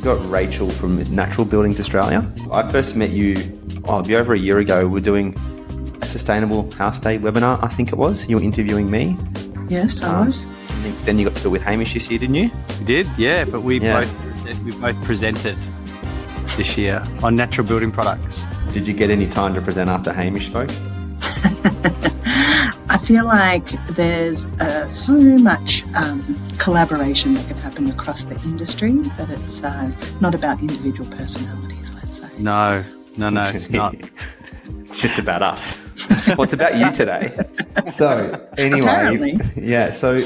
We've got Rachel from Natural Buildings Australia. I first met you, it'll be over a year ago. We're doing a Sustainable House Day webinar, I think it was. You were interviewing me. Yes, I was. Then you got to do it with Hamish this year, didn't you? We did, yeah, but we both presented this year on natural building products. Did you get any time to present after Hamish spoke? I feel like there's so much collaboration that can happen across the industry that it's not about individual personalities, let's say. No, it's not. It's just about us. Well, it's about you today. So, anyway. Apparently. Yeah, so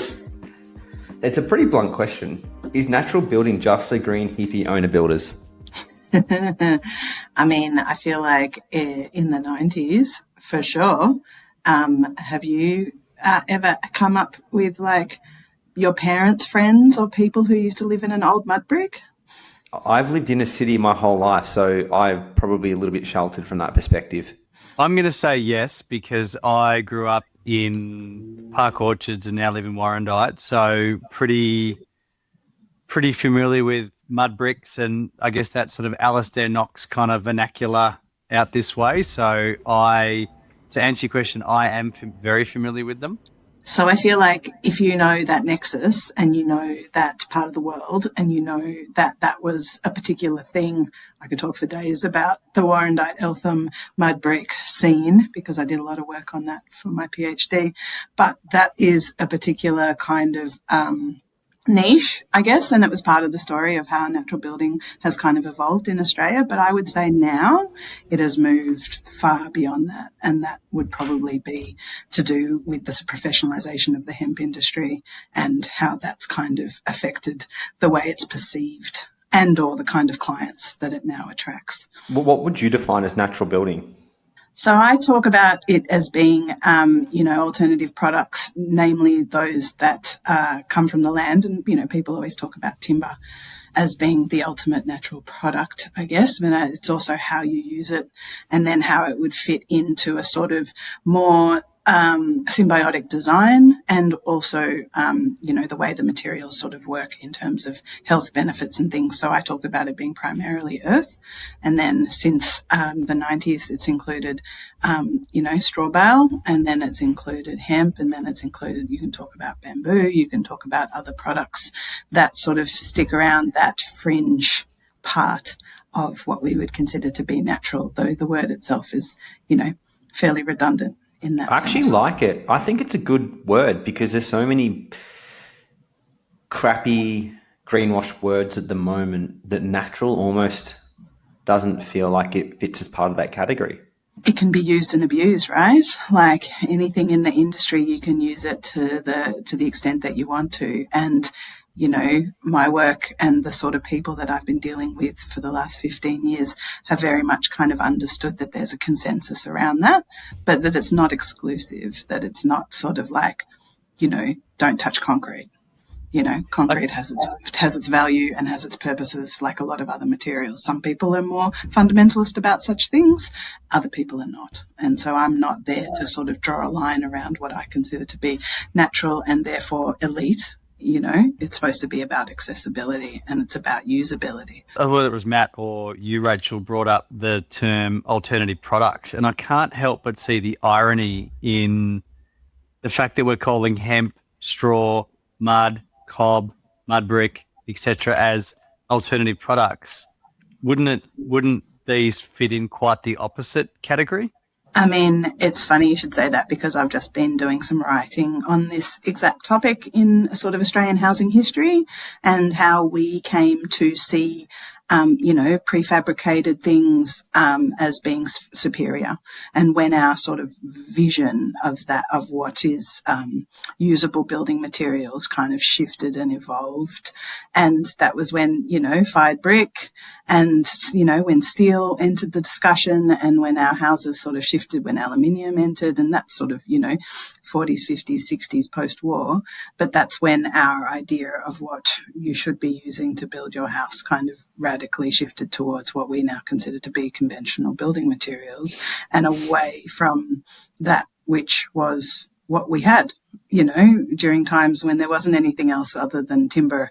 it's a pretty blunt question. Is natural building just for green hippie owner builders? I mean, I feel like in the 90s, for sure. Have you ever come up with like your parents' friends or people who used to live in an old mud brick? I've lived in a city my whole life, so I'm probably a little bit sheltered from that perspective. I'm going to say yes because I grew up in Park Orchards and now live in Warrandyte, so pretty familiar with mud bricks and I guess that sort of Alistair Knox kind of vernacular out this way. So to answer your question, I am very familiar with them. So I feel like if you know that nexus and you know that part of the world and you know that that was a particular thing, I could talk for days about the Warrandyte Eltham mud brick scene because I did a lot of work on that for my PhD. But that is a particular kind of niche, I guess, and it was part of the story of how natural building has kind of evolved in Australia. But I would say now it has moved far beyond that, and that would probably be to do with this professionalisation of the hemp industry and how that's kind of affected the way it's perceived and or the kind of clients that it now attracts. What would you define as natural building? So I talk about it as being, alternative products, namely those that come from the land. And, people always talk about timber as being the ultimate natural product, I guess. But it's also how you use it and then how it would fit into a sort of more symbiotic design and also, the way the materials sort of work in terms of health benefits and things. So I talk about it being primarily earth. And then since the 90s, it's included, straw bale, and then it's included hemp, and then it's included, you can talk about bamboo, you can talk about other products that sort of stick around that fringe part of what we would consider to be natural, though the word itself is, fairly redundant. I actually like it. I think it's a good word because there's so many crappy greenwash words at the moment that natural almost doesn't feel like it fits as part of that category. It can be used and abused, right? Like anything in the industry, you can use it to the extent that you want to. And my work and the sort of people that I've been dealing with for the last 15 years have very much kind of understood that there's a consensus around that, but that it's not exclusive, that it's not sort of like, don't touch concrete. Concrete has its value and has its purposes like a lot of other materials. Some people are more fundamentalist about such things, other people are not. And so I'm not there to sort of draw a line around what I consider to be natural and therefore elite. It's supposed to be about accessibility and it's about usability. Whether it was Matt or you, Rachel, brought up the term alternative products, and I can't help but see the irony in the fact that we're calling hemp, straw, mud, cob, mud brick, etc. as alternative products. Wouldn't these fit in quite the opposite category? I mean, it's funny you should say that because I've just been doing some writing on this exact topic in sort of Australian housing history and how we came to see, prefabricated things as being superior. And when our sort of vision of that, of what is usable building materials kind of shifted and evolved. And that was when, fired brick and, when steel entered the discussion and when our houses sort of shifted when aluminium entered and that sort of, 40s, 50s, 60s post-war. But that's when our idea of what you should be using to build your house kind of radically shifted towards what we now consider to be conventional building materials and away from that which was what we had, during times when there wasn't anything else other than timber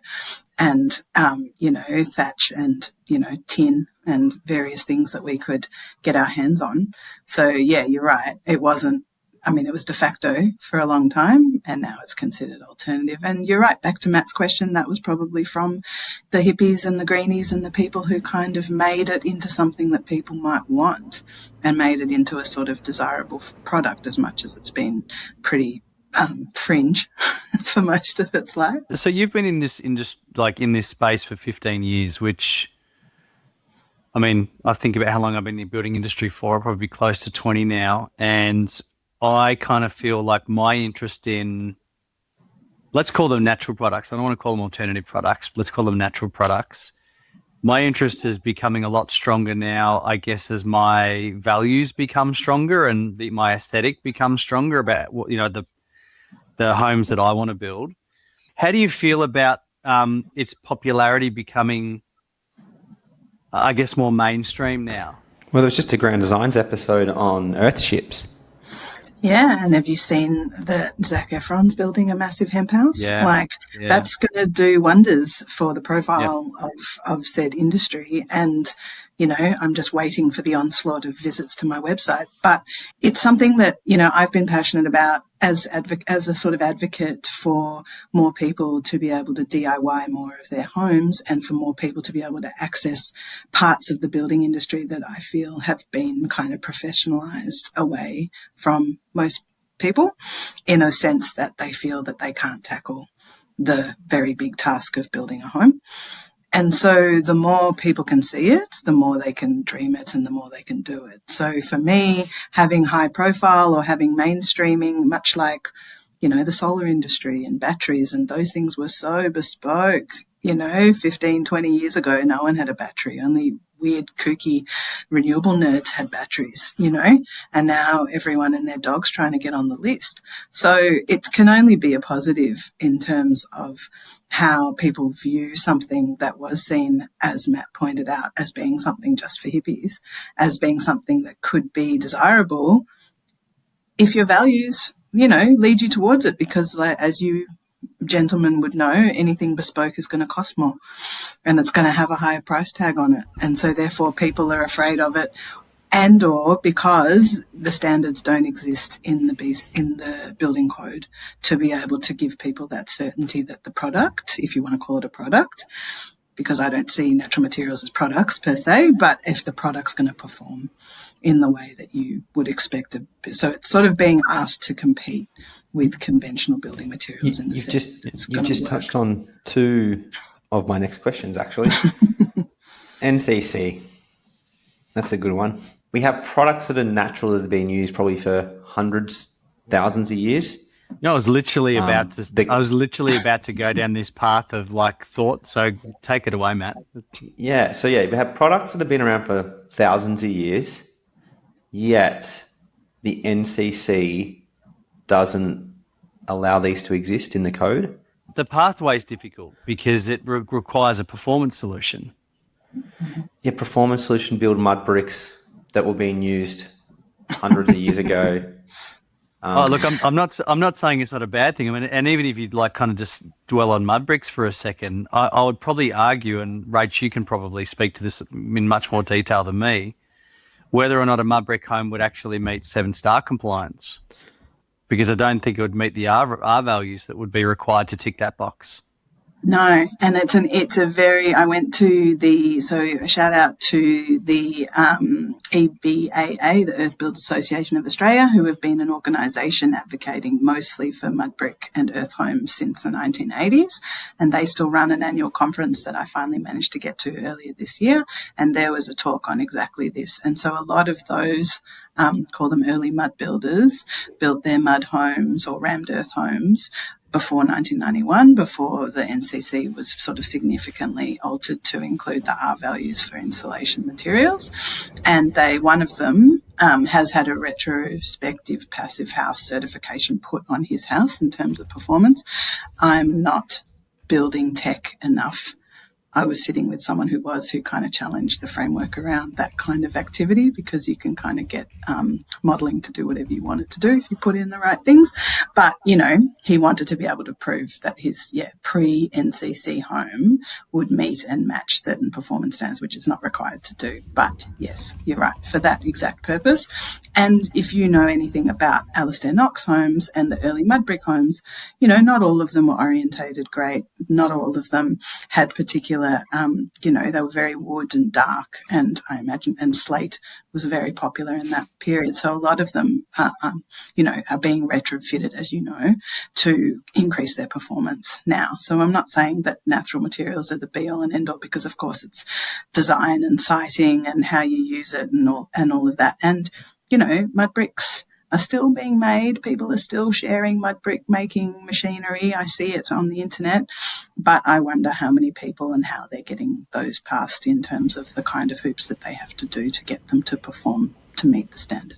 and, thatch and, tin and various things that we could get our hands on. So, yeah, you're right. It was de facto for a long time, and now it's considered alternative. And you're right, back to Matt's question, that was probably from the hippies and the greenies and the people who kind of made it into something that people might want and made it into a sort of desirable product, as much as it's been pretty fringe for most of its life. So you've been in this space for 15 years, which, I mean, I think about how long I've been in the building industry for, probably close to 20 now. And I kind of feel like my interest in, let's call them natural products. I don't want to call them alternative products. Let's call them natural products. My interest is becoming a lot stronger now, I guess, as my values become stronger and my aesthetic becomes stronger about, the homes that I want to build. How do you feel about its popularity becoming, I guess, more mainstream now? Well, there was just a Grand Designs episode on Earthships. Yeah, and have you seen that Zac Efron's building a massive hemp house? Yeah. That's going to do wonders for the profile of said industry. And, I'm just waiting for the onslaught of visits to my website. But it's something that, I've been passionate about as a sort of advocate for more people to be able to DIY more of their homes and for more people to be able to access parts of the building industry that I feel have been kind of professionalised away from most people, in a sense that they feel that they can't tackle the very big task of building a home. And so the more people can see it, the more they can dream it and the more they can do it. So for me, having high profile or having mainstreaming, much like, the solar industry and batteries and those things were so bespoke, 15, 20 years ago, no one had a battery. Only weird, kooky, renewable nerds had batteries, and now everyone and their dog's trying to get on the list. So it can only be a positive in terms of how people view something that was seen, as Matt pointed out, as being something just for hippies, as being something that could be desirable if your values, lead you towards it, because as you gentlemen would know, anything bespoke is going to cost more and it's going to have a higher price tag on it. And so therefore people are afraid of it, and or because the standards don't exist in the building code to be able to give people that certainty that the product, if you want to call it a product, because I don't see natural materials as products per se, but if the product's going to perform in the way that you would expect it. So it's sort of being asked to compete with conventional building materials in the sense you just touched on two of my next questions, actually. NCC, that's a good one. We have products that are natural that have been used probably for hundreds, thousands of years. I was literally about to go down this path of thought. So take it away, Matt. Yeah. So we have products that have been around for thousands of years, yet the NCC doesn't allow these to exist in the code. The pathway is difficult because it requires a performance solution. Yeah, performance solution build mud bricks that were being used hundreds of years ago. Look, I'm not saying it's not a bad thing. I mean, and even if you'd kind of just dwell on mud bricks for a second, I would probably argue, and Rach, you can probably speak to this in much more detail than me, whether or not a mud brick home would actually meet 7-star compliance, because I don't think it would meet the R values that would be required to tick that box. No, and I went to so a shout out to the EBAA, the Earth Build Association of Australia, who have been an organisation advocating mostly for mud brick and earth homes since the 1980s. And they still run an annual conference that I finally managed to get to earlier this year. And there was a talk on exactly this. And so a lot of those, call them early mud builders, built their mud homes or rammed earth homes before 1991, before the NCC was sort of significantly altered to include the R values for insulation materials. And one of them has had a retrospective passive house certification put on his house in terms of performance. I'm not building tech enough I was sitting with someone who kind of challenged the framework around that kind of activity, because you can kind of get modelling to do whatever you want it to do if you put in the right things. But, he wanted to be able to prove that his pre-NCC home would meet and match certain performance standards, which is not required to do. But yes, you're right, for that exact purpose. And if you know anything about Alistair Knox homes and the early mud brick homes, not all of them were orientated great. Not all of them had particular, they were very wood and dark, and I imagine, and slate was very popular in that period. So a lot of them, are being retrofitted, as you know, to increase their performance now. So I'm not saying that natural materials are the be all and end all, because of course it's design and siting and how you use it and all of that. And, mud bricks are still being made. People are still sharing mud brick making machinery. I see it on the internet, but I wonder how many people and how they're getting those passed in terms of the kind of hoops that they have to do to get them to perform to meet the standard.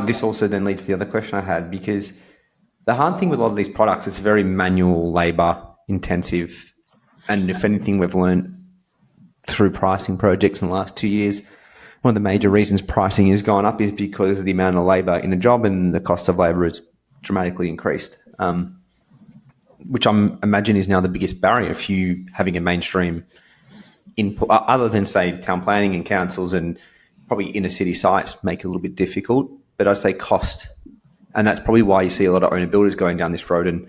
This also then leads to the other question I had, because the hard thing with a lot of these products, it's very manual labour intensive. And if anything, we've learned through pricing projects in the last 2 years, one of the major reasons pricing has gone up is because of the amount of labour in a job, and the cost of labour has dramatically increased, which I imagine is now the biggest barrier for you having a mainstream input, other than, say, town planning and councils and probably inner city sites make it a little bit difficult. But I'd say cost. And that's probably why you see a lot of owner builders going down this road, and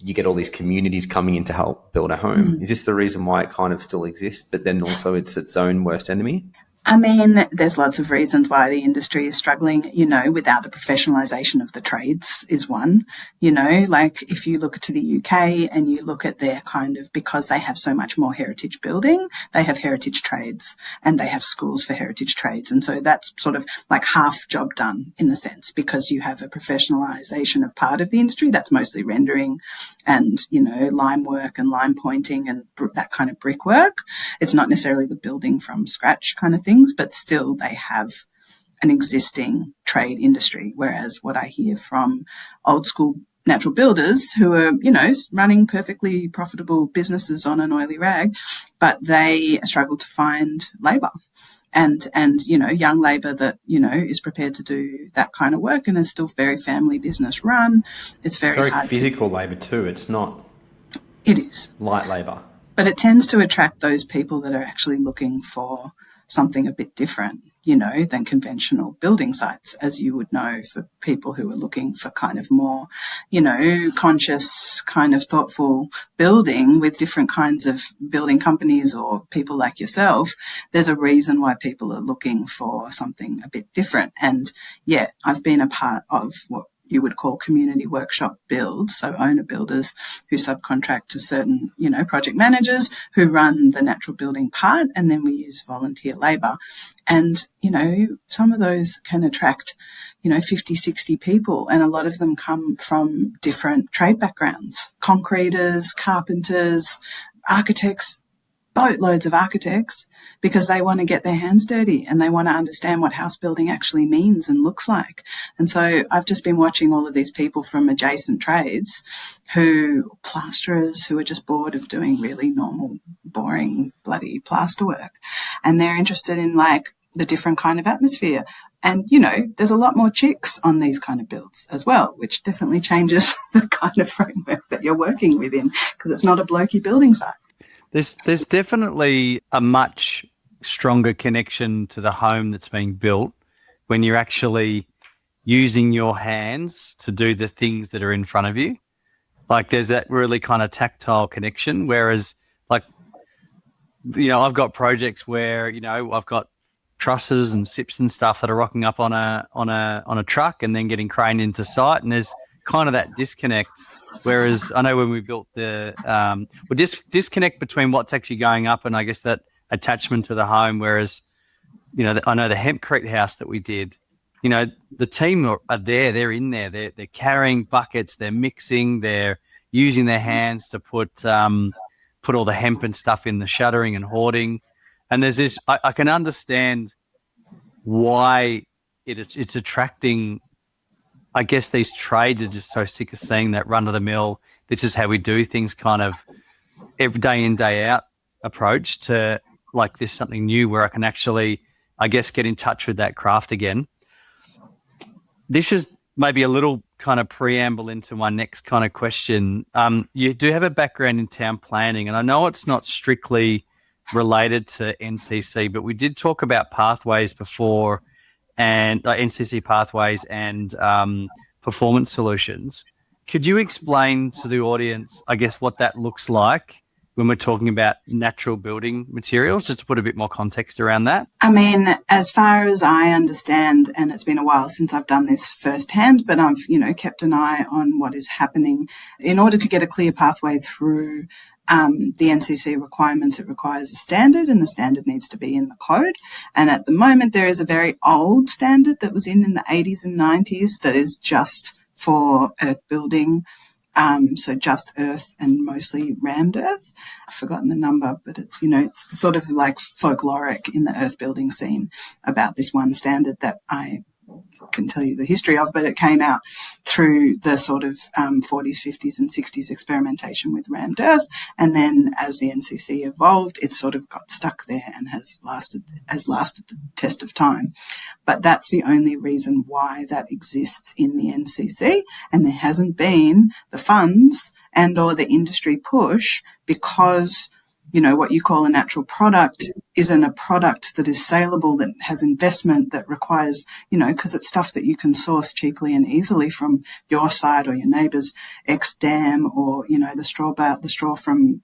you get all these communities coming in to help build a home. Is this the reason why it kind of still exists, but then also it's its own worst enemy? I mean, there's lots of reasons why the industry is struggling, without the professionalisation of the trades is one, like if you look to the UK and you look at their kind of, because they have so much more heritage building, they have heritage trades and they have schools for heritage trades. And so that's sort of like half job done in the sense, because you have a professionalisation of part of the industry that's mostly rendering and, lime work and lime pointing and that kind of brickwork. It's not necessarily the building from scratch kind of thing, but still they have an existing trade industry. Whereas what I hear from old school natural builders who are, running perfectly profitable businesses on an oily rag, but they struggle to find labour and young labour that, is prepared to do that kind of work and is still very family business run. It's very hard physical labour too. It's not. It is. Light labour. But it tends to attract those people that are actually looking for something a bit different, than conventional building sites, as you would know, for people who are looking for kind of more, conscious, kind of thoughtful building with different kinds of building companies or people like yourself. There's a reason why people are looking for something a bit different. And yeah, I've been a part of what you would call community workshop builds, so owner builders who subcontract to certain, project managers who run the natural building part, and then we use volunteer labour. And, some of those can attract, 50, 60 people, and a lot of them come from different trade backgrounds, concreters, carpenters, architects, boatloads of architects, because they want to get their hands dirty and they want to understand what house building actually means and looks like. And so I've just been watching all of these people from adjacent trades plasterers who are just bored of doing really normal, boring, bloody plaster work. And they're interested in like the different kind of atmosphere. And, there's a lot more chicks on these kind of builds as well, which definitely changes the kind of framework that you're working within, because it's not a blokey building site. There's definitely a much stronger connection to the home that's being built when you're actually using your hands to do the things that are in front of you. Like there's that really kind of tactile connection. Whereas like, I've got projects where, I've got trusses and sips and stuff that are rocking up on a truck and then getting craned into site. And there's kind of that disconnect. Whereas I know when we built disconnect between what's actually going up and I guess that attachment to the home. Whereas, I know the hempcrete house that we did, the team are there, they're in there, they're carrying buckets, they're mixing, they're using their hands to put all the hemp and stuff in the shuttering and hoarding. And there's this, I can understand why it's attracting. I guess these trades are just so sick of seeing that run of the mill. This is how we do things kind of every day in, day out approach to like this something new where I can actually, I guess, get in touch with that craft again. This is maybe a little kind of preamble into my next kind of question. You do have a background in town planning, and I know it's not strictly related to NCC, but we did talk about pathways before, and NCC pathways and performance solutions. Could you explain to the audience, I guess, what that looks like when we're talking about natural building materials, just to put a bit more context around that? I mean, as far as I understand, and it's been a while since I've done this firsthand, but I've, kept an eye on what is happening. In order to get a clear pathway through the NCC requirements, it requires a standard, and the standard needs to be in the code. And at the moment, there is a very old standard that was in the 80s and 90s that is just for earth building. So just earth and mostly rammed earth. I've forgotten the number, but it's, it's sort of like folkloric in the earth building scene about this one standard that I can tell you the history of, but it came out through the sort of 40s, 50s and 60s experimentation with rammed earth. And then as the NCC evolved, it sort of got stuck there and has lasted the test of time. But that's the only reason why that exists in the NCC. And there hasn't been the funds and or the industry push because what you call a natural product isn't a product that is saleable, that has investment, that requires, because it's stuff that you can source cheaply and easily from your side or your neighbour's ex-dam or, the straw from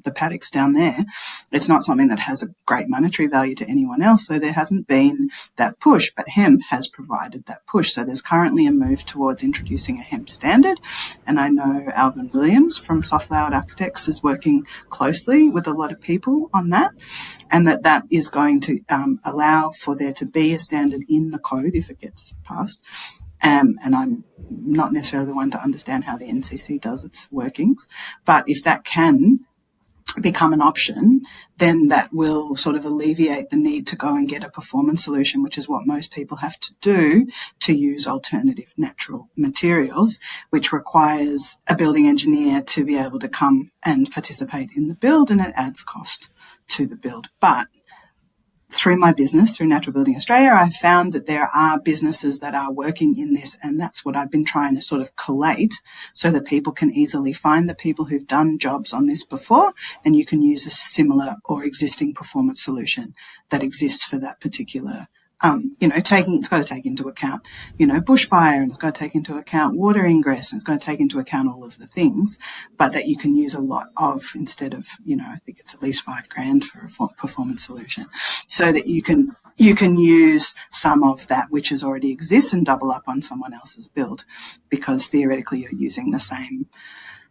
the paddocks down there. It's not something that has a great monetary value to anyone else. So there hasn't been that push, but hemp has provided that push. So there's currently a move towards introducing a hemp standard. And I know Alvin Williams from Soft Layout Architects is working closely with a lot of people on that, and that is going to allow for there to be a standard in the code if it gets passed. And I'm not necessarily the one to understand how the NCC does its workings, but if that can become an option, then that will sort of alleviate the need to go and get a performance solution, which is what most people have to do to use alternative natural materials, which requires a building engineer to be able to come and participate in the build, and it adds cost to the build. But through my business, through Natural Building Australia, I've found that there are businesses that are working in this, and that's what I've been trying to sort of collate so that people can easily find the people who've done jobs on this before, and you can use a similar or existing performance solution that exists for that particular it's got to take into account, bushfire, and it's got to take into account water ingress, and it's got to take into account all of the things, but that you can use a lot of instead of, I think it's at least $5,000 for a performance solution, so that you can use some of that which has already exists and double up on someone else's build, because theoretically you're using the same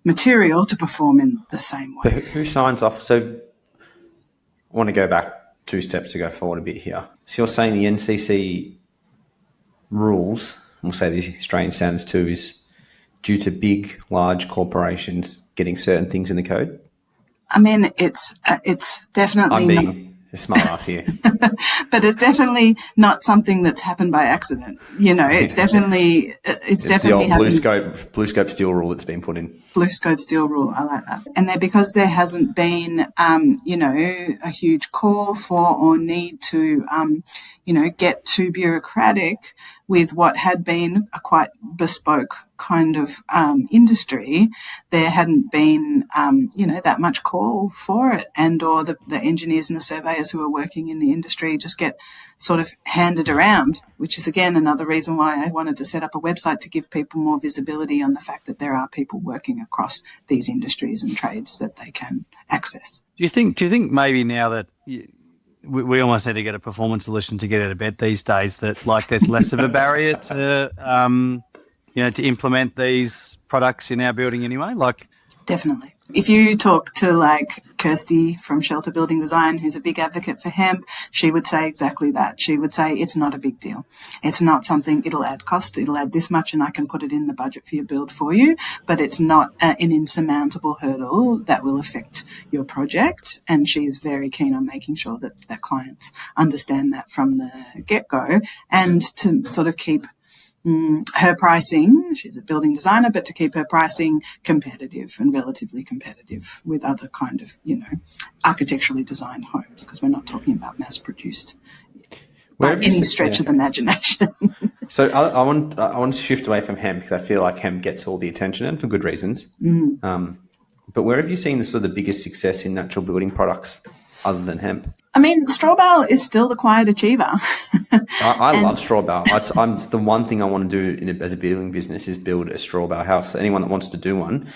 material to perform in the same way. But who signs off? So I want to go back 2 steps to go forward a bit here. So you're saying the NCC rules, we'll say the Australian standards too, is due to big, large corporations getting certain things in the code? I mean, it's definitely. I'm being a smart ass here. But it's definitely not something that's happened by accident. It's definitely the old blue scope steel rule that's been put in. Blue scope steel rule, I like that. And because there hasn't been, a huge call for or need to, get too bureaucratic with what had been a quite bespoke kind of industry, there hadn't been, that much call for it, and or the engineers and the surveyors who are working in the industry just get sort of handed around, which is, again, another reason why I wanted to set up a website to give people more visibility on the fact that there are people working across these industries and trades that they can access. Do you think maybe now that we almost need to get a performance solution to get out of bed these days, that there's less of a barrier to to implement these products in our building anyway? Definitely. If you talk to Kirsty from Shelter Building Design, who's a big advocate for hemp, she would say exactly that. She would say it's not a big deal. It's not something, it'll add cost, it'll add this much, and I can put it in the budget for your build for you, but it's not an insurmountable hurdle that will affect your project. And she is very keen on making sure that clients understand that from the get-go, and to sort of keep her pricing, she's a building designer, but to keep her pricing competitive and relatively competitive with other kind of, architecturally designed homes, because we're not talking about mass-produced by any stretch of the imagination. So I want to shift away from hemp, because I feel like hemp gets all the attention, and for good reasons. But where have you seen the sort of the biggest success in natural building products other than hemp? I mean, straw bale is still the quiet achiever. I love straw bale. It's the one thing I want to do as a building business is build a straw bale house. So anyone that wants to do one,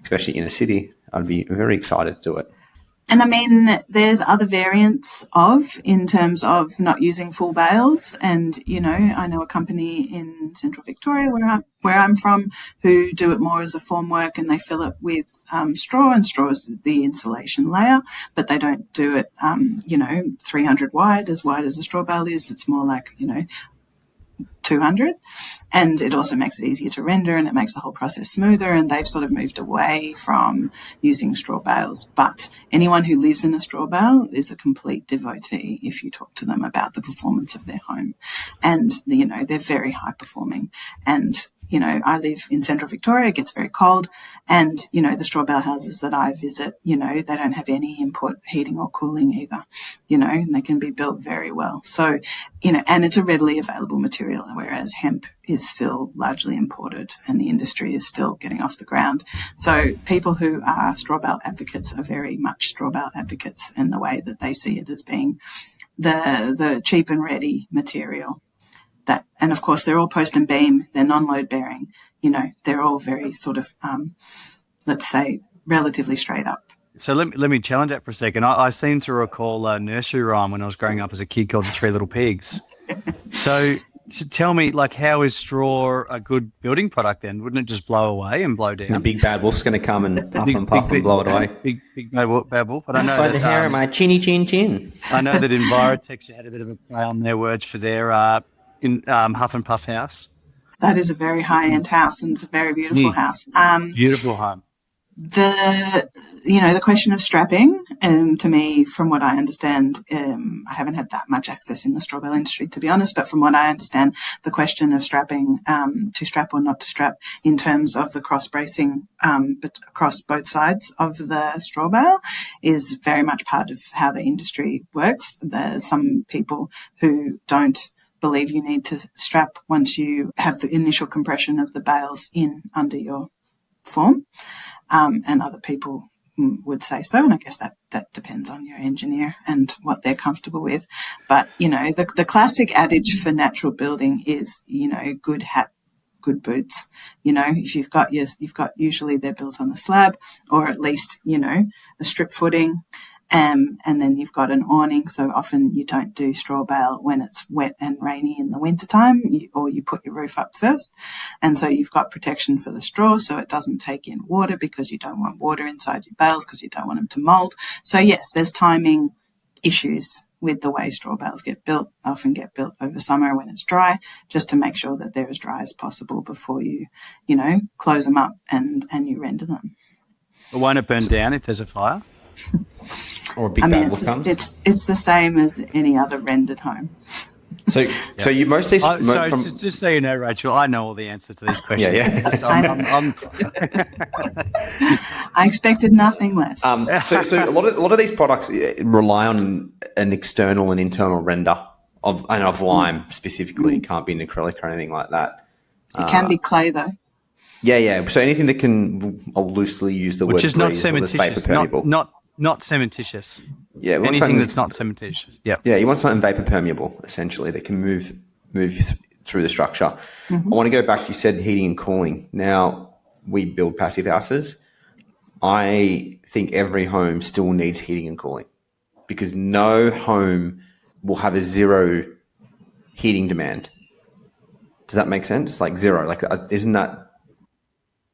especially in a city, I'd be very excited to do it. And I mean, there's other variants in terms of not using full bales. And, I know a company in Central Victoria where I'm from who do it more as a formwork, and they fill it with straw, and straw is the insulation layer, but they don't do it, 300 wide as a straw bale is. It's more like, 200, and it also makes it easier to render, and it makes the whole process smoother, and they've sort of moved away from using straw bales. But anyone who lives in a straw bale is a complete devotee if you talk to them about the performance of their home. And, they're very high performing. And, I live in Central Victoria, it gets very cold, and, the straw bale houses that I visit, they don't have any input heating or cooling either, and they can be built very well. So, and it's a readily available material, whereas hemp is still largely imported and the industry is still getting off the ground. So people who are straw bale advocates are very much straw bale advocates, and the way that they see it as being the cheap and ready material. And of course, they're all post and beam. They're non-load bearing. They're all very sort of, let's say, relatively straight up. So let me challenge that for a second. I seem to recall a nursery rhyme when I was growing up as a kid called The Three Little Pigs. So tell me, how is straw a good building product then? Wouldn't it just blow away and blow down? The big bad wolf's going to come and puff and puff and blow it away. Big bad wolf. But I know by the hair of my chinny chin chin. I know that Envirotech had a bit of a play on their words for their Huff and Puff house. That is a very high-end house, and it's a very beautiful house. Beautiful home. The question of strapping, to me, from what I understand, I haven't had that much access in the straw bale industry, to be honest, but from what I understand, the question of strapping, to strap or not to strap in terms of the cross bracing, but across both sides of the straw bale is very much part of how the industry works. There's some people who don't believe you need to strap once you have the initial compression of the bales in under your form, and other people would say so, and I guess that depends on your engineer and what they're comfortable with. But the classic adage for natural building is good hat, good boots. If you've got usually they're built on a slab, or at least a strip footing. And then you've got an awning, so often you don't do straw bale when it's wet and rainy in the wintertime, or you put your roof up first. And so you've got protection for the straw so it doesn't take in water, because you don't want water inside your bales because you don't want them to mould. So, yes, there's timing issues with the way straw bales get built. They often get built over summer when it's dry, just to make sure that they're as dry as possible before you, close them up and you render them. But won't it burn down if there's a fire? Or a big bad wolf comes? It's the same as any other rendered home. So you mostly... just so you know, Rachel, I know all the answers to these questions. Yeah. I expected nothing less. So a lot of these products rely on an external and internal render of lime specifically. It can't be an acrylic or anything like that. It can be clay though. Yeah. So anything that can, I'll loosely use the word, which is not cementitious, not cementitious. Yeah, anything that's not cementitious. Yeah. Yeah, you want something vapor permeable, essentially, that can move through the structure. Mm-hmm. I want to go back. You said heating and cooling. Now, we build passive houses. I think every home still needs heating and cooling, because no home will have a zero heating demand. Does that make sense? Like zero. Isn't that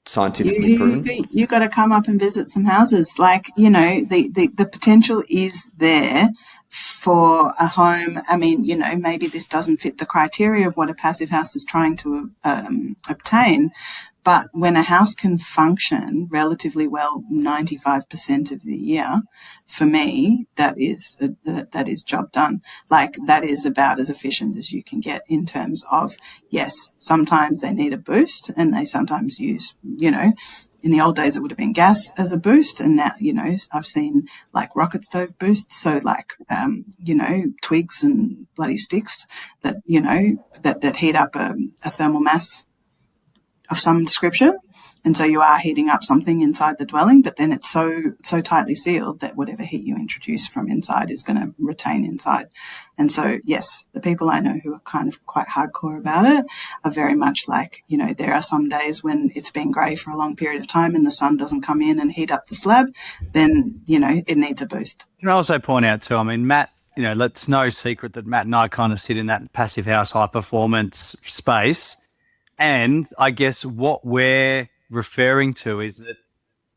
scientifically proven? You got to come up and visit some houses. The potential is there for a home. I mean, maybe this doesn't fit the criteria of what a passive house is trying to obtain, But when a house can function relatively well 95% of the year, for me, that is job done. Like, that is about as efficient as you can get in terms of, yes, sometimes they need a boost and they sometimes use, in the old days, it would have been gas as a boost. And now, I've seen like rocket stove boosts. So like, twigs and bloody sticks that, that heat up a thermal mass of some description. And so you are heating up something inside the dwelling, but then it's so tightly sealed that whatever heat you introduce from inside is going to retain inside. And so, yes, the people I know who are kind of quite hardcore about it are very much like, there are some days when it's been grey for a long period of time and the sun doesn't come in and heat up the slab, then, it needs a boost. Can I also point out too, Matt, it's no secret that Matt and I kind of sit in that passive house high performance space. And I guess what we're referring to is that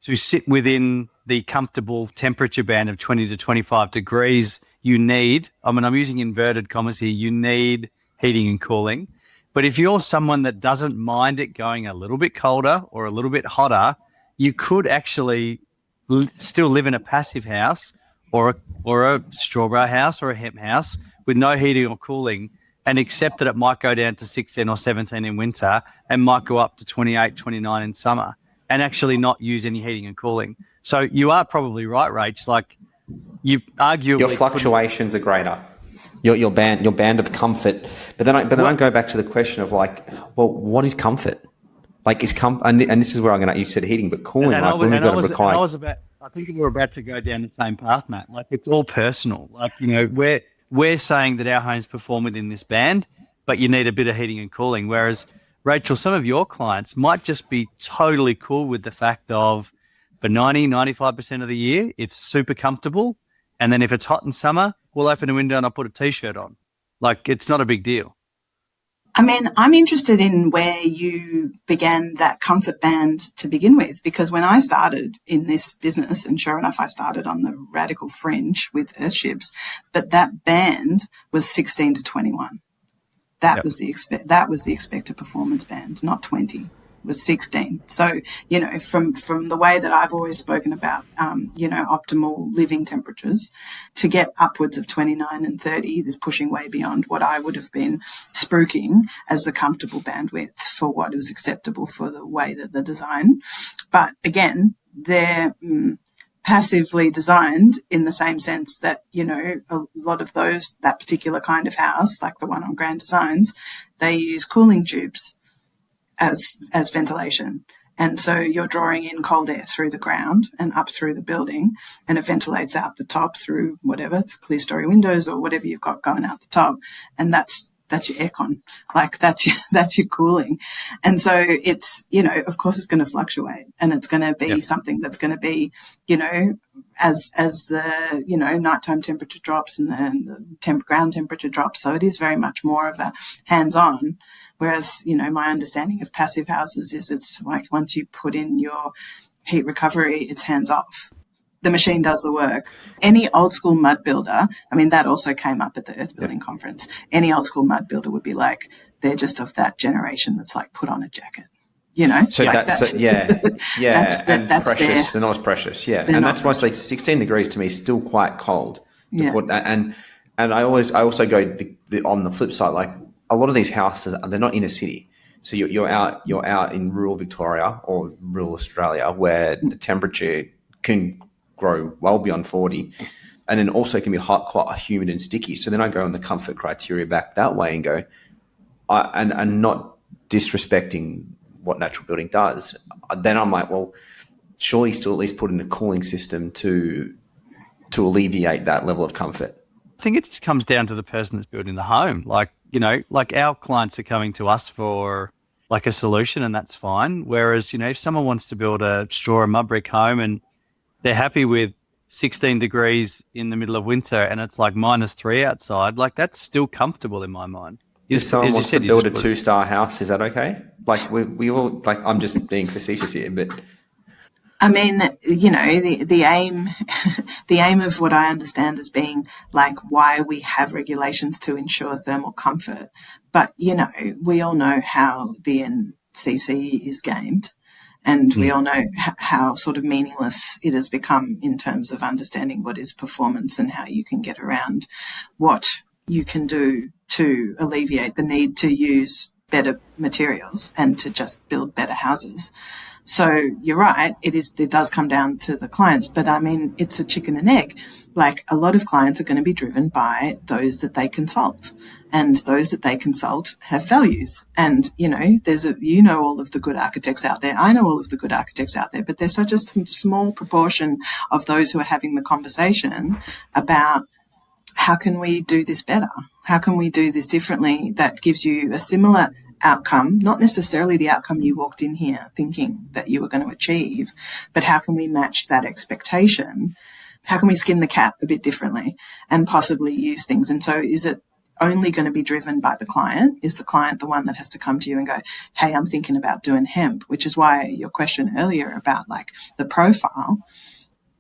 to sit within the comfortable temperature band of 20 to 25 degrees, you need, I'm using inverted commas here, you need heating and cooling. But if you're someone that doesn't mind it going a little bit colder or a little bit hotter, you could actually still live in a passive house or a strawberry house or a hemp house with no heating or cooling, and accept that it might go down to 16 or 17 in winter and might go up to 28, 29 in summer, and actually not use any heating and cooling. So you are probably right, Rach. Like, you arguably... Your fluctuations are greater. Your band of comfort. But then I go back to the question of like, well, what is comfort? Like, and this is where I'm going to... You said heating, but cooling. I think we're about to go down the same path, Matt. Like, it's all personal. Like, we're saying that our homes perform within this band, but you need a bit of heating and cooling. Whereas, Rachel, some of your clients might just be totally cool with the fact of for 95% of the year, it's super comfortable. And then if it's hot in summer, we'll open a window and I'll put a T-shirt on. Like, it's not a big deal. I'm interested in where you began that comfort band to begin with, because when I started in this business, and sure enough, I started on the radical fringe with Earthships, but that band was 16 to 21. That was the expected performance band, not 20. Was 16. So, from the way that I've always spoken about, optimal living temperatures, to get upwards of 29 and 30 is pushing way beyond what I would have been spruiking as the comfortable bandwidth for what is acceptable for the way that the design. But again, they're passively designed in the same sense that, a lot of that particular kind of house, like the one on Grand Designs, they use cooling tubes as ventilation. And so you're drawing in cold air through the ground and up through the building, and it ventilates out the top through whatever, clear story windows or whatever you've got going out the top. And that's your aircon. Like, that's your cooling. And so it's, of course it's going to fluctuate, and it's going to be something that's going to be, as the, nighttime temperature drops and the ground temperature drops. So it is very much more of a hands-on. Whereas, my understanding of passive houses is it's like once you put in your heat recovery, it's hands-off. The machine does the work. Any old school mud builder, that also came up at the Earth Building Conference. Any old school mud builder would be like, they're just of that generation that's like, put on a jacket. So like that's precious. They're not as precious, and that's why I say 16 degrees to me is still quite cold. And I also go on the flip side, like a lot of these houses, they're not inner city. So you're out in rural Victoria or rural Australia, where the temperature can grow well beyond 40, and then also can be hot, quite humid and sticky. So then I go on the comfort criteria back that way and go, and not disrespecting what natural building does. Then I'm like, well, surely still at least put in a cooling system to alleviate that level of comfort. I think it just comes down to the person that's building the home. Like, like our clients are coming to us for like a solution, and that's fine. Whereas, if someone wants to build a straw or mud brick home and they're happy with 16 degrees in the middle of winter and it's like -3 outside, like that's still comfortable in my mind. If someone wants to build a 2-star house, is that okay? Like we all, like, I'm just being facetious here, but the aim of what I understand as being like why we have regulations to ensure thermal comfort. But, we all know how the CC is gamed. And we all know how sort of meaningless it has become in terms of understanding what is performance and how you can get around what you can do to alleviate the need to use better materials and to just build better houses. So you're right, it does come down to the clients, but I mean, it's a chicken and egg. Like, a lot of clients are going to be driven by those that they consult, and those that they consult have values. And, you know, all of the good architects out there. I know all of the good architects out there, but there's such a small proportion of those who are having the conversation about how can we do this better? How can we do this differently that gives you a similar outcome, not necessarily the outcome you walked in here thinking that you were going to achieve, but how can we match that expectation? How can we skin the cat a bit differently and possibly use things? And so is it only going to be driven by the client? Is the client the one that has to come to you and go, hey, I'm thinking about doing hemp, which is why your question earlier about like the profile,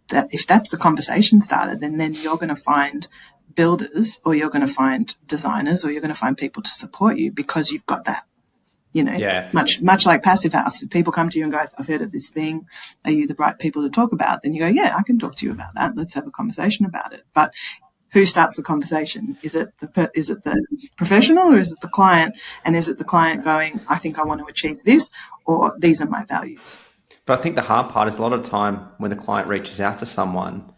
that if that's the conversation starter, then you're going to find builders, or you're going to find designers, or you're going to find people to support you because you've got that. You know, much like Passive House. If people come to you and go, I've heard of this thing, are you the right people to talk about? Then you go, yeah, I can talk to you about that. Let's have a conversation about it. But who starts the conversation? Is it the professional, or is it the client? And is it the client going, I think I want to achieve this, or these are my values? But I think the hard part is a lot of the time when the client reaches out to someone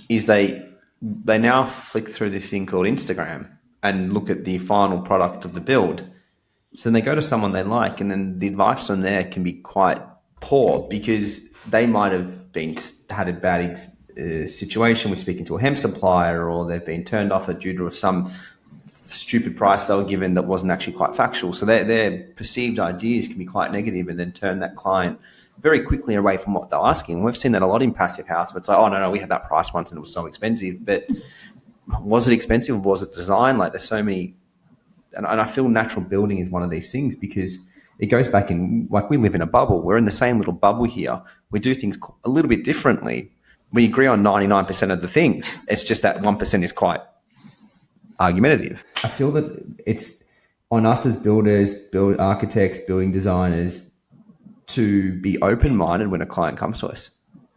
is they now flick through this thing called Instagram and look at the final product of the build. So then they go to someone they like, and then the advice on there can be quite poor because they might have had a bad situation with speaking to a hemp supplier, or they've been turned off due to some stupid price they were given that wasn't actually quite factual. So their perceived ideas can be quite negative, and then turn that client very quickly away from what they're asking. We've seen that a lot in Passive House, but it's like, oh, no, we had that price once and it was so expensive. But was it expensive, or was it design? Like, there's so many... And I feel natural building is one of these things because it goes back in, like, we live in a bubble. We're in the same little bubble here. We do things a little bit differently. We agree on 99% of the things. It's just that 1% is quite argumentative. I feel that it's on us as builders, architects, building designers to be open-minded when a client comes to us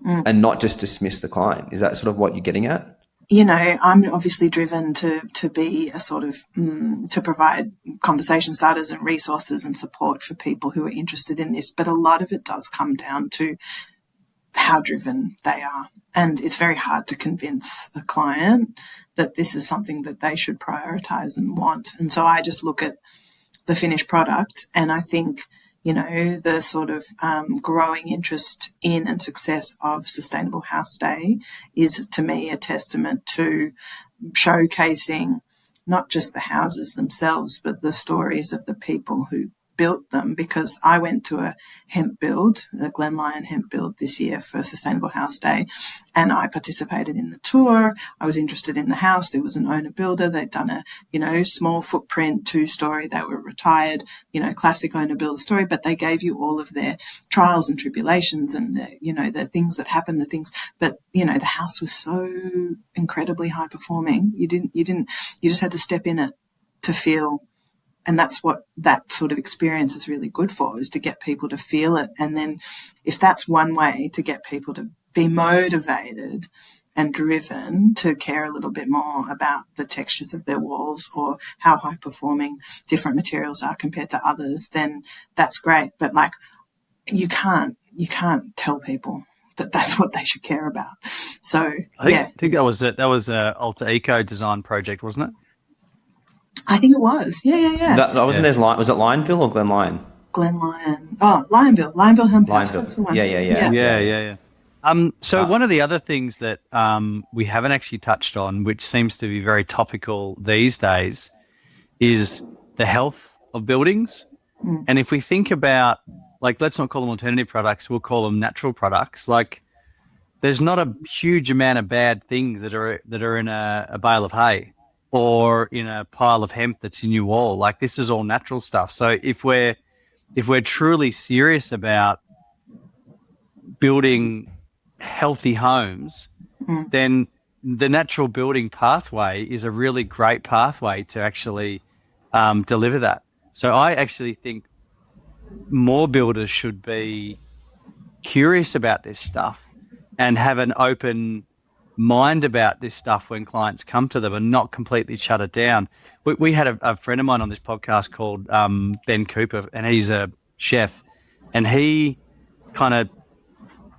and not just dismiss the client. Is that sort of what you're getting at? You know, I'm obviously driven to be a sort of, to provide conversation starters and resources and support for people who are interested in this. But a lot of it does come down to how driven they are. And it's very hard to convince a client that this is something that they should prioritize and want. And so I just look at the finished product, and I think, you know, the sort of growing interest in and success of Sustainable House Day is, to me, a testament to showcasing not just the houses themselves, but the stories of the people who built them. Because I went to a hemp build, the Glen Lyon hemp build this year for Sustainable House Day, and I participated in the tour. I was interested in the house. It was an owner builder. They'd done a, you know, small footprint 2-story. They were retired, you know, classic owner builder story, but they gave you all of their trials and tribulations and the, you know, the things that happened, but, you know, the house was so incredibly high performing. You just had to step in it to feel. And that's what that sort of experience is really good for, is to get people to feel it. And then if that's one way to get people to be motivated and driven to care a little bit more about the textures of their walls or how high performing different materials are compared to others, then that's great. But like, you can't tell people that that's what they should care about. So I think that was it. That was a Alter Eco design project, wasn't it? I think it was. Yeah. That wasn't there. Was it Lionville or Glen Lyon? Glen Lyon. Oh, Lionville Hemp House. That's the one. Yeah. So one of the other things that we haven't actually touched on, which seems to be very topical these days, is the health of buildings. And if we think about, like, let's not call them alternative products, we'll call them natural products. Like, there's not a huge amount of bad things that are in a bale of hay or in a pile of hemp that's in your wall. Like, this is all natural stuff. So if we're truly serious about building healthy homes, then the natural building pathway is a really great pathway to actually deliver that. So I actually think more builders should be curious about this stuff and have an open mind about this stuff when clients come to them and not completely shut it down. We had a friend of mine on this podcast called Ben Cooper, and he's a chef, and he kind of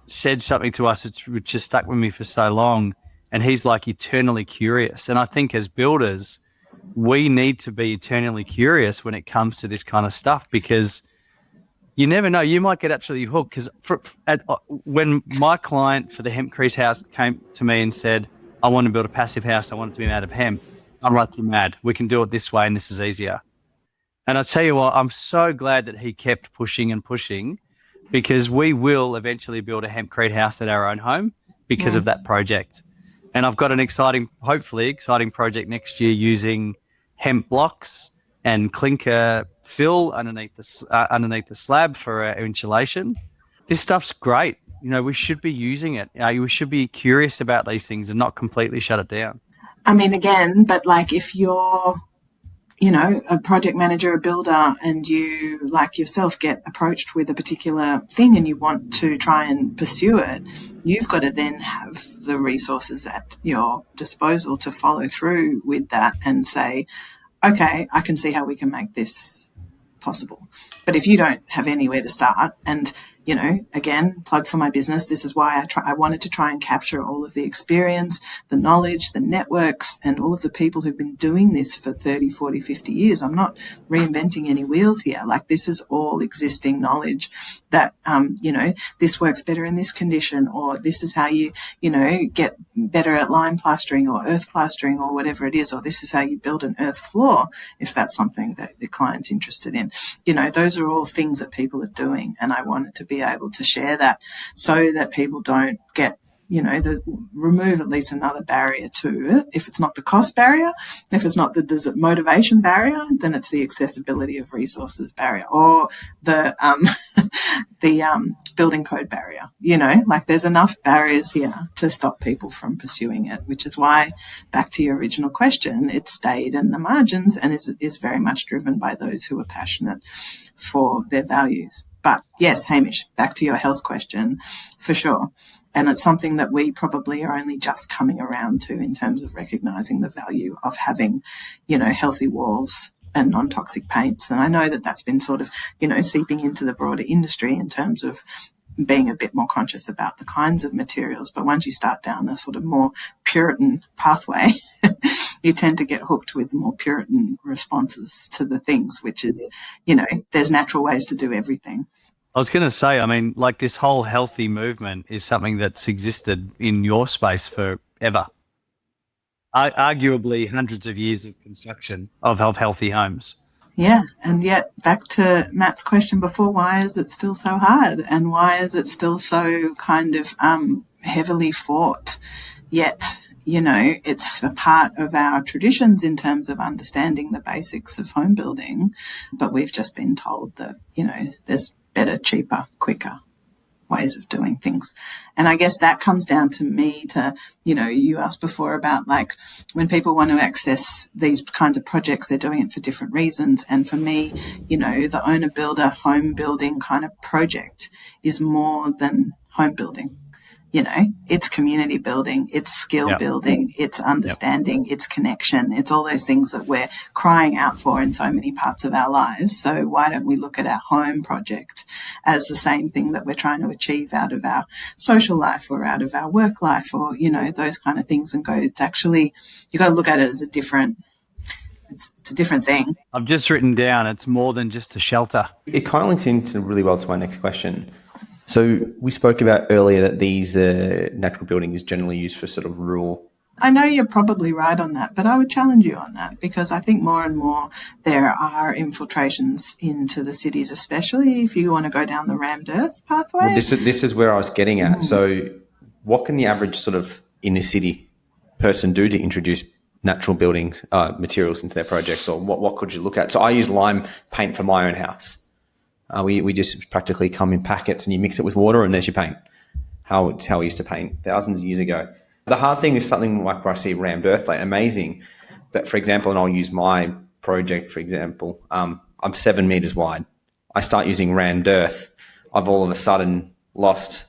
said something to us which just stuck with me for so long, and he's like eternally curious. And I think as builders, we need to be eternally curious when it comes to this kind of stuff, because you never know. You might get absolutely hooked. Because when my client for the hempcrete house came to me and said, I want to build a passive house, I want it to be made of hemp, I'm like, you're mad. We can do it this way and this is easier. And I tell you what, I'm so glad that he kept pushing and pushing, because we will eventually build a hempcrete house at our own home because of that project. And I've got an hopefully exciting project next year using hemp blocks and clinker fill underneath the slab for insulation. This stuff's great. We should be using it. We should be curious about these things and not completely shut it down. I mean, again, but like if you're, a project manager, a builder, and you, like yourself, get approached with a particular thing and you want to try and pursue it, you've got to then have the resources at your disposal to follow through with that and say, okay, I can see how we can make this possible. But if you don't have anywhere to start, and, again, plug for my business, this is why I wanted to try and capture all of the experience, the knowledge, the networks, and all of the people who've been doing this for 30, 40, 50 years. I'm not reinventing any wheels here. Like, this is all existing knowledge that, this works better in this condition, or this is how you, get better at lime plastering or earth plastering or whatever it is, or this is how you build an earth floor, if that's something that the client's interested in. Those are all things that people are doing, and I wanted to be able to share that so that people don't get, remove at least another barrier to it. If it's not the cost barrier, if it's not the motivation barrier, then it's the accessibility of resources barrier, or the building code barrier. Like there's enough barriers here to stop people from pursuing it, which is why, back to your original question, it stayed in the margins and is very much driven by those who are passionate for their values. But yes, Hamish, back to your health question, for sure. And it's something that we probably are only just coming around to in terms of recognizing the value of having, healthy walls and non-toxic paints. And I know that that's been sort of, seeping into the broader industry in terms of being a bit more conscious about the kinds of materials. But once you start down a sort of more Puritan pathway, you tend to get hooked with more Puritan responses to the things, which is, there's natural ways to do everything. I was going to say, like this whole healthy movement is something that's existed in your space forever. Arguably hundreds of years of construction of healthy homes. Yeah, and yet back to Matt's question before, why is it still so hard, and why is it still so kind of heavily fought? Yet, it's a part of our traditions in terms of understanding the basics of home building, but we've just been told that, there's better, cheaper, quicker ways of doing things. And I guess that comes down to me to, you asked before about like when people want to access these kinds of projects, they're doing it for different reasons. And for me, the owner builder home building kind of project is more than home building. It's community building, it's skill building, it's understanding, it's connection. It's all those things that we're crying out for in so many parts of our lives. So why don't we look at our home project as the same thing that we're trying to achieve out of our social life or out of our work life or, those kind of things, and go, it's actually, you got to look at it as a different thing. I've just written down, it's more than just a shelter. It kind of links into really well to my next question. So we spoke about earlier that these natural building is generally used for sort of rural. I know you're probably right on that, but I would challenge you on that, because I think more and more there are infiltrations into the cities, especially if you want to go down the rammed earth pathway. Well, this is where I was getting at. So what can the average sort of inner city person do to introduce natural building materials into their projects, or what could you look at? So I use lime paint for my own house. We just practically come in packets and you mix it with water and there's your paint. It's how we used to paint thousands of years ago. The hard thing is something like where I see rammed earth, like amazing. But for example, and I'll use my project, for example, I'm 7 meters wide. I start using rammed earth, I've all of a sudden lost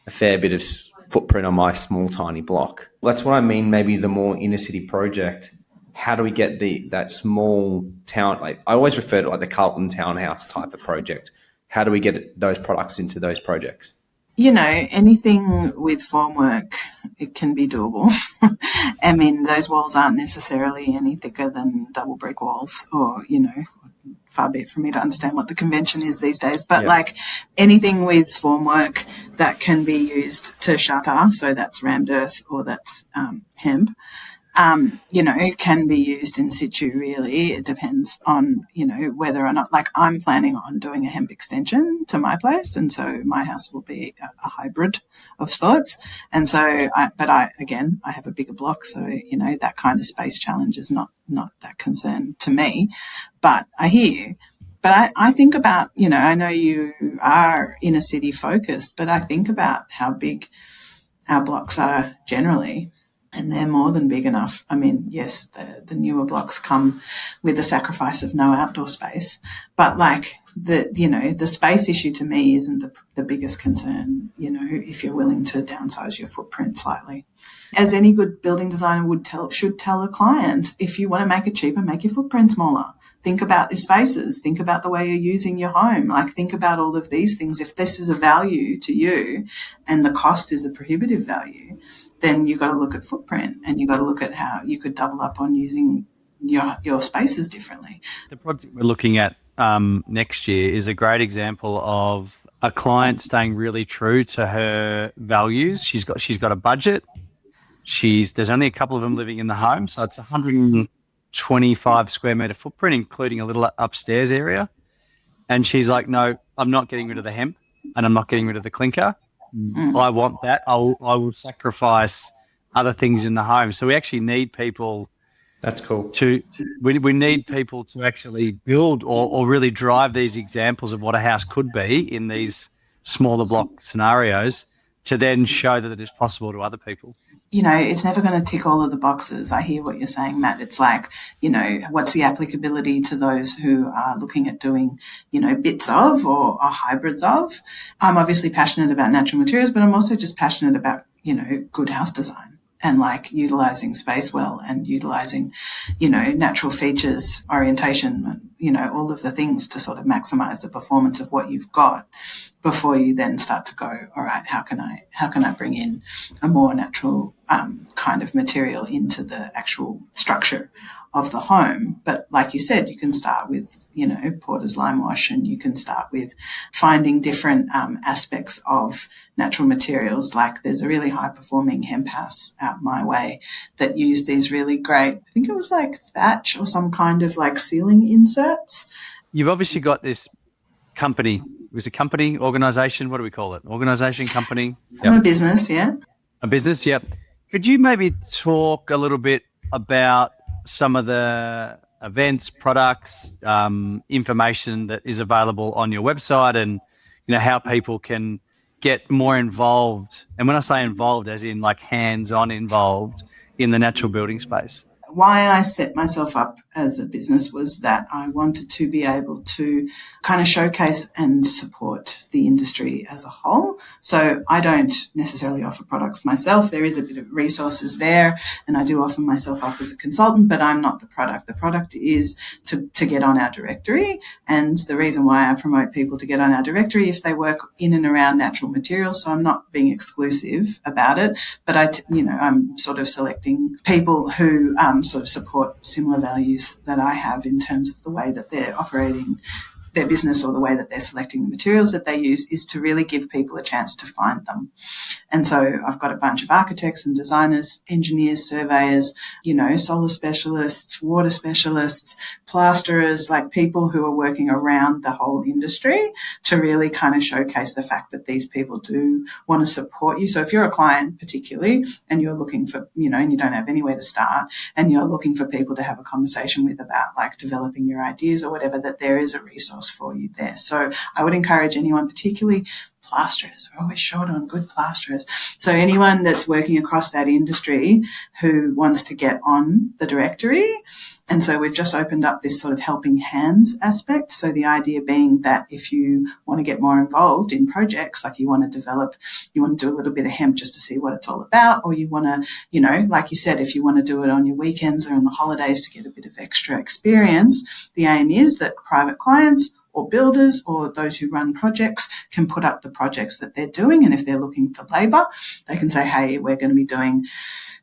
a fair bit of footprint on my small, tiny block. That's what I mean. Maybe the more inner city project, how do we get that small town? Like I always refer to like the Carlton townhouse type of project. How do we get those products into those projects? You know, anything with formwork, it can be doable. I mean, those walls aren't necessarily any thicker than double brick walls, or, you know, far be it from me to understand what the convention is these days. But like anything with formwork that can be used to shutter, so that's rammed earth or that's hemp, you know, can be used in situ really. It depends on, you know, whether or not, like I'm planning on doing a hemp extension to my place. And so my house will be a hybrid of sorts. And so, I have a bigger block. So, you know, that kind of space challenge is not that concern to me, but I hear you. But I think about, you know, I know you are inner city focused, but I think about how big our blocks are generally. And they're more than big enough. I mean, yes, the newer blocks come with the sacrifice of no outdoor space, but like the space issue to me isn't the biggest concern, you know, if you're willing to downsize your footprint slightly. As any good building designer should tell a client, if you want to make it cheaper, make your footprint smaller. Think about your spaces. Think about the way you're using your home. Like think about all of these things. If this is a value to you and the cost is a prohibitive value, then you've got to look at footprint and you've got to look at how you could double up on using your spaces differently. The project we're looking at next year is a great example of a client staying really true to her values. She's got a budget. There's only a couple of them living in the home, so it's 125 square metre footprint, including a little upstairs area. And she's like, no, I'm not getting rid of the hemp and I'm not getting rid of the clinker. I want that. I will sacrifice other things in the home. So we actually need people. That's cool. We need people to actually build or really drive these examples of what a house could be in these smaller block scenarios to then show that it is possible to other people. You know, it's never going to tick all of the boxes. I hear what you're saying, Matt. It's like, you know, what's the applicability to those who are looking at doing, you know, bits of or hybrids of? I'm obviously passionate about natural materials, but I'm also just passionate about, you know, good house design and like utilizing space well and utilizing, you know, natural features, orientation, you know, all of the things to sort of maximize the performance of what you've got before you then start to go, all right, how can I bring in a more natural kind of material into the actual structure of the home. But like you said, you can start with, you know, Porter's lime wash, and you can start with finding different aspects of natural materials. Like there's a really high performing hemp house out my way that used these really great, I think it was like thatch or some kind of like ceiling inserts. You've obviously got this company. It was a company, organisation, what do we call it? Organisation, company? I'm a business, yeah. A business, yep. Could you maybe talk a little bit about some of the events, products, information that is available on your website, and, you know, how people can get more involved? And when I say involved, as in like hands-on involved in the natural building space. Why I set myself up as a business was that I wanted to be able to kind of showcase and support the industry as a whole. So I don't necessarily offer products myself. There is a bit of resources there, and I do offer myself up as a consultant, but I'm not the product. The product is to get on our directory. And the reason why I promote people to get on our directory, if they work in and around natural materials, so I'm not being exclusive about it, but I'm sort of selecting people who sort of support similar values that I have in terms of the way that they're operating their business or the way that they're selecting the materials that they use, is to really give people a chance to find them. And so I've got a bunch of architects and designers, engineers, surveyors, you know, solar specialists, water specialists, plasterers, like people who are working around the whole industry to really kind of showcase the fact that these people do want to support you. So if you're a client particularly and you're looking for, you know, and you don't have anywhere to start and you're looking for people to have a conversation with about like developing your ideas or whatever, that there is a resource for you there. So I would encourage anyone, particularly plasterers, we're always short on good plasterers. So anyone that's working across that industry who wants to get on the directory, And so we've just opened up this sort of helping hands aspect. So the idea being that if you want to get more involved in projects, like you want to do a little bit of hemp just to see what it's all about, or you want to, like you said, if you want to do it on your weekends or on the holidays to get a bit of extra experience, the aim is that private clients or builders or those who run projects can put up the projects that they're doing. And if they're looking for labour, they can say, hey, we're going to be doing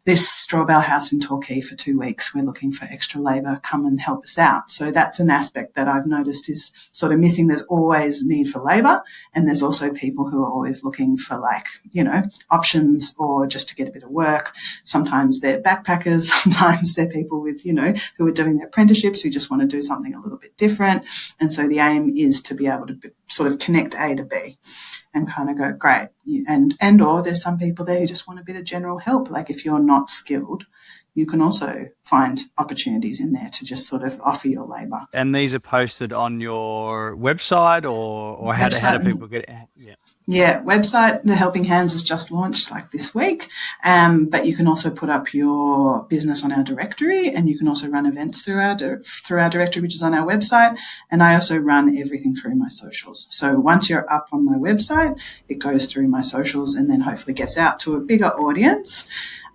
this straw bale house in Torquay for 2 weeks. We're looking for extra labour. Come and help us out. So that's an aspect that I've noticed is sort of missing. There's always need for labour, and there's also people who are always looking for options or just to get a bit of work. Sometimes they're backpackers. Sometimes they're people with, who are doing their apprenticeships who just want to do something a little bit different. And so the aim is to be able to sort of connect A to B and kind of go, great. And or there's some people there who just want a bit of general help. Like if you're not skilled, you can also find opportunities in there to just sort of offer your labour. And these are posted on your website or how do people get it? Yeah. Yeah, website, The Helping Hands has just launched like this week. But you can also put up your business on our directory, and you can also run events through our directory, which is on our website. And I also run everything through my socials. So once you're up on my website, it goes through my socials and then hopefully gets out to a bigger audience.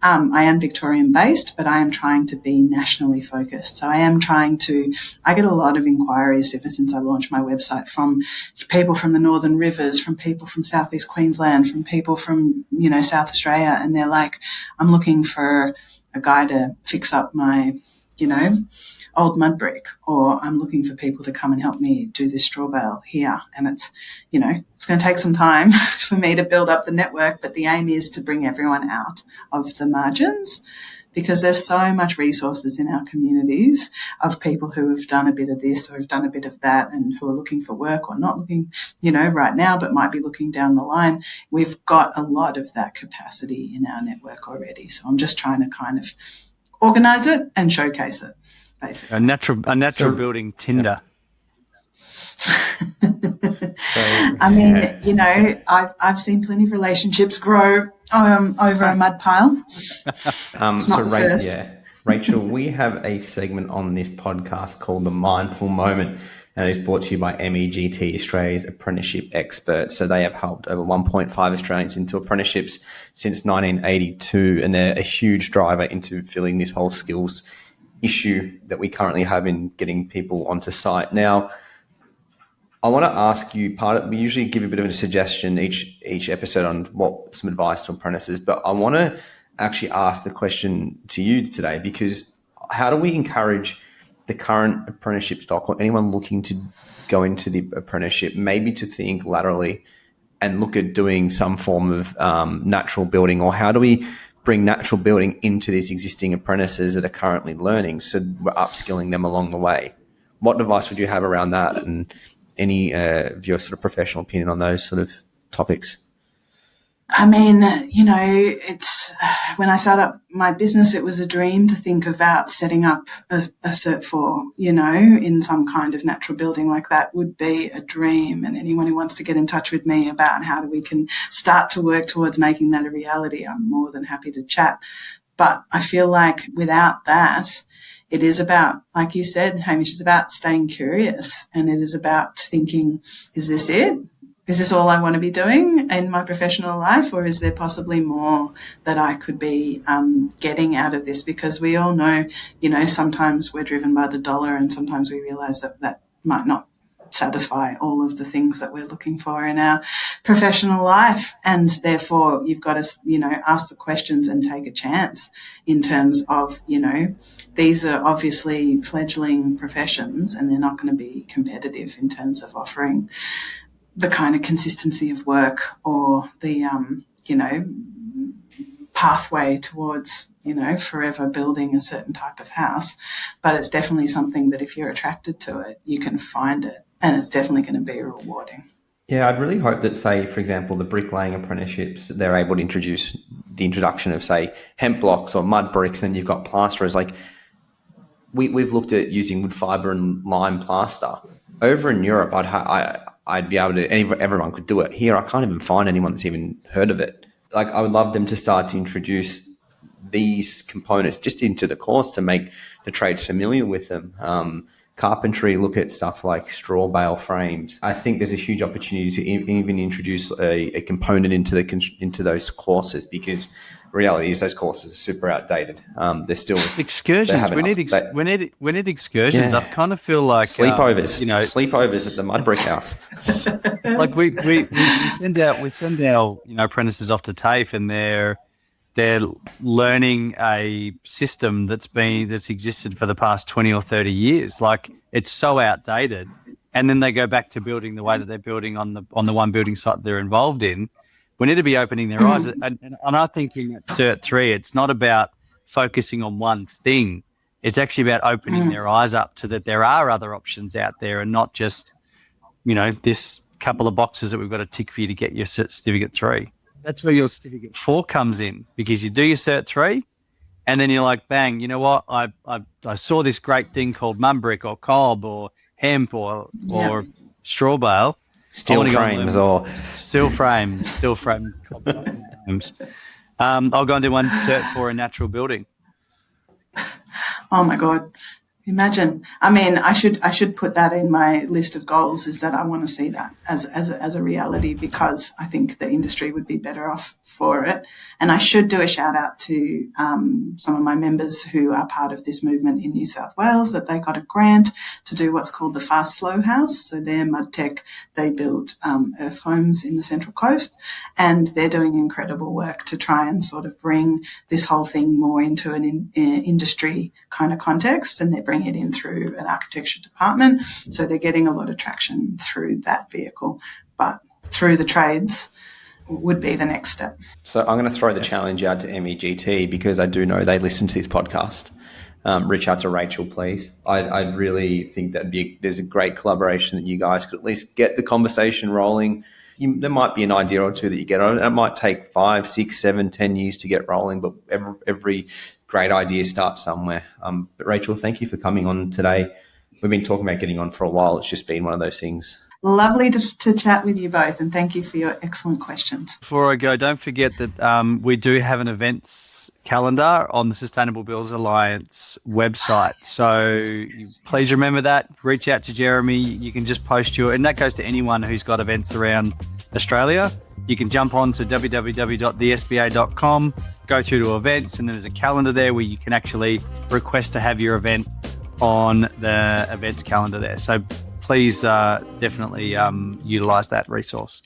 I am Victorian based, but I am trying to be nationally focused. So I get a lot of inquiries ever since I launched my website from people from the Northern Rivers, from people from Southeast Queensland, from people from, South Australia. And they're like, I'm looking for a guy to fix up my, old mud brick, or I'm looking for people to come and help me do this straw bale here. And it's, it's going to take some time for me to build up the network, but the aim is to bring everyone out of the margins, because there's so much resources in our communities of people who have done a bit of this or have done a bit of that and who are looking for work or not looking, right now, but might be looking down the line. We've got a lot of that capacity in our network already. So I'm just trying to kind of organise it and showcase it. Basically. A natural building Tinder. I've seen plenty of relationships grow over a mud pile. It's not the first. Yeah, Rachel, we have a segment on this podcast called The Mindful Moment, and it is brought to you by MEGT, Australia's apprenticeship experts. So they have helped over 1.5 Australians into apprenticeships since 1982, and they're a huge driver into filling this whole skills issue that we currently have in getting people onto site. Now, I want to ask you, we usually give a bit of a suggestion each episode on some advice to apprentices, but I want to actually ask the question to you today, because how do we encourage the current apprenticeship stock or anyone looking to go into the apprenticeship maybe to think laterally and look at doing some form of natural building, or how do we bring natural building into these existing apprentices that are currently learning, so we're upskilling them along the way? What advice would you have around that, and any of your sort of professional opinion on those sort of topics? I mean, it's when I started up my business, it was a dream to think about setting up a Cert 4, in some kind of natural building like that would be a dream. And anyone who wants to get in touch with me about how we can start to work towards making that a reality, I'm more than happy to chat. But I feel like without that, it is about, like you said, Hamish, it's about staying curious, and it is about thinking, is this it? Is this all I want to be doing in my professional life, or is there possibly more that I could be getting out of this? Because we all know, sometimes we're driven by the dollar, and sometimes we realise that might not satisfy all of the things that we're looking for in our professional life. And therefore, you've got to, ask the questions and take a chance in terms of, these are obviously fledgling professions, and they're not going to be competitive in terms of offering the kind of consistency of work or the, pathway towards, forever building a certain type of house. But it's definitely something that if you're attracted to it, you can find it, and it's definitely going to be rewarding. Yeah, I'd really hope that, say, for example, the bricklaying apprenticeships, they're able to introduce the introduction of, say, hemp blocks or mud bricks, and you've got plasterers. Like, we've looked at using wood fibre and lime plaster. Over in Europe, I'd be able to, everyone could do it. Here, I can't even find anyone that's even heard of it. Like, I would love them to start to introduce these components just into the course to make the trades familiar with them. Carpentry, look at stuff like straw bale frames. I think there's a huge opportunity to even introduce a component into those courses, because reality is those courses are super outdated. They're still excursions. We need excursions. Yeah. I kind of feel like sleepovers. Sleepovers at the mud brick house. Like we send our apprentices off to TAFE, and they're learning a system that's existed for the past 20 or 30 years. Like, it's so outdated. And then they go back to building the way that they're building on the one building site they're involved in. We need to be opening their eyes. And I think in Cert 3, it's not about focusing on one thing. It's actually about opening their eyes up to that there are other options out there, and not just, this couple of boxes that we've got to tick for you to get your Certificate 3. That's where your Certificate 4 comes in, because you do your Cert 3, and then you're like, bang, you know what? I saw this great thing called mud brick or cob or hemp or straw bale. Steel frame. I'll go and do one Cert 4 in natural building. Oh my God. Imagine. I mean, I should put that in my list of goals, is that I want to see that as a reality, because I think the industry would be better off for it. And I should do a shout out to some of my members who are part of this movement in New South Wales, that they got a grant to do what's called the Fast Slow House. So they're mud tech. They build earth homes in the Central Coast, and they're doing incredible work to try and sort of bring this whole thing more into an industry kind of context, and they're bringing it in through an architecture department. So they're getting a lot of traction through that vehicle, but through the trades would be the next step. So I'm going to throw the challenge out to MEGT, because I do know they listen to this podcast. Reach out to Rachel, please. I really think there's a great collaboration that you guys could at least get the conversation rolling. There might be an idea or two that you get on. It might take 5, 6, 7, 10 years to get rolling, but every great idea starts somewhere. But Rachel, thank you for coming on today. We've been talking about getting on for a while. It's just been one of those things. Lovely to chat with you both, and thank you for your excellent questions. Before I go, don't forget that we do have an events calendar on the Sustainable Builders Alliance website. So please remember that. Reach out to Jeremy. You can just post and that goes to anyone who's got events around Australia. You can jump on to www.thesba.com, go through to events, and then there's a calendar there where you can actually request to have your event on the events calendar there. So please definitely utilise that resource.